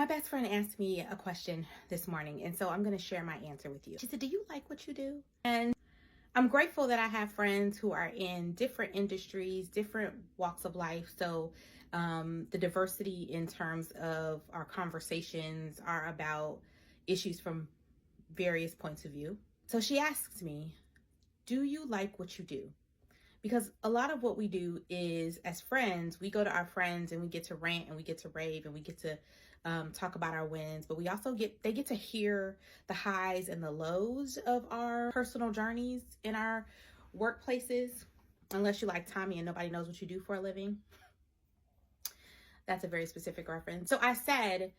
My best friend asked me a question this morning, and so I'm going to share my answer with you. She said, "Do you like what you do?" And I'm grateful that I have friends who are in different industries, different walks of life. So the diversity in terms of our conversations are about issues from various points of view. So she asks me, "Do you like what you do?" Because a lot of what we do is, as friends, we go to our friends and we get to rant and we get to rave and we get to talk about our wins, but they get to hear the highs and the lows of our personal journeys in our workplaces. Unless you like Tommy and nobody knows what you do for a living. That's a very specific reference. So I said,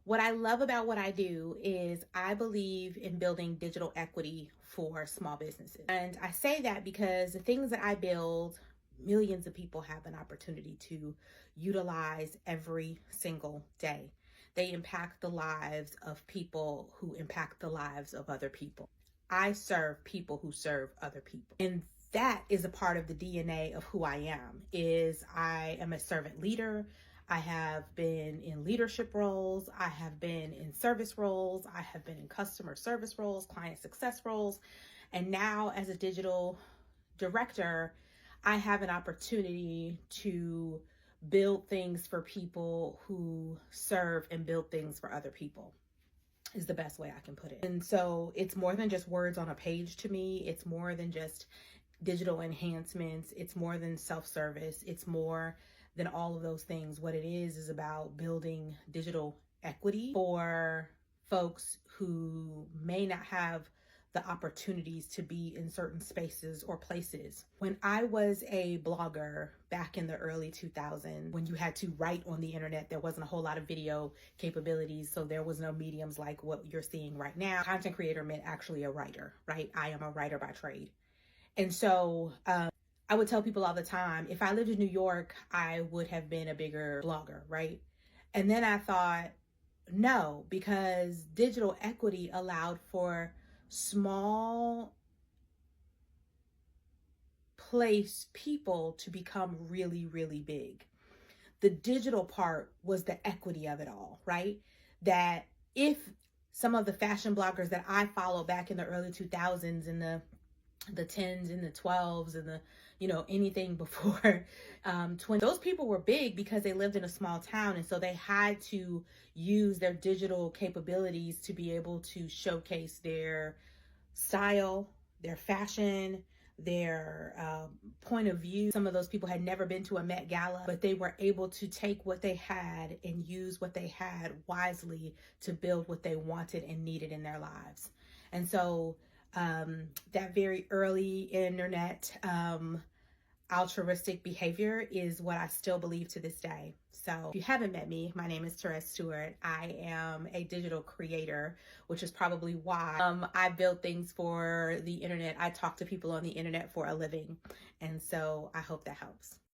what I love about what I do is I believe in building digital equity for small businesses. And I say that because the things that I build, millions of people have an opportunity to utilize every single day. They impact the lives of people who impact the lives of other people. I serve people who serve other people. And that is a part of the DNA of who I am, is I am a servant leader. I have been in leadership roles. I have been in service roles. I have been in customer service roles, client success roles. And now as a digital director, I have an opportunity to build things for people who serve and build things for other people, is the best way I can put it. And so it's more than just words on a page to me. It's more than just digital enhancements. It's more than self-service. It's more than all of those things. What it is about building digital equity for folks who may not have the opportunities to be in certain spaces or places. When I was a blogger back in the early 2000s, when you had to write on the internet, there wasn't a whole lot of video capabilities. So there was no mediums like what you're seeing right now. Content creator meant actually a writer, right? I am a writer by trade. And so I would tell people all the time, if I lived in New York, I would have been a bigger blogger, right? And then I thought, no, because digital equity allowed for small place people to become really, really big. The digital part was the equity of it all, right? That if some of the fashion bloggers that I followed back in the early 2000s and the 10s and the 12s and the, anything before 20, those people were big because they lived in a small town. And so they had to use their digital capabilities to be able to showcase their style, their fashion, their point of view. Some of those people had never been to a Met Gala, but they were able to take what they had and use what they had wisely to build what they wanted and needed in their lives. And so that very early internet altruistic behavior is what I still believe to this day. So if you haven't met me, my name is Therese Stewart. I am a digital creator, which is probably why I build things for the internet. I talk to people on the internet for a living. And so I hope that helps.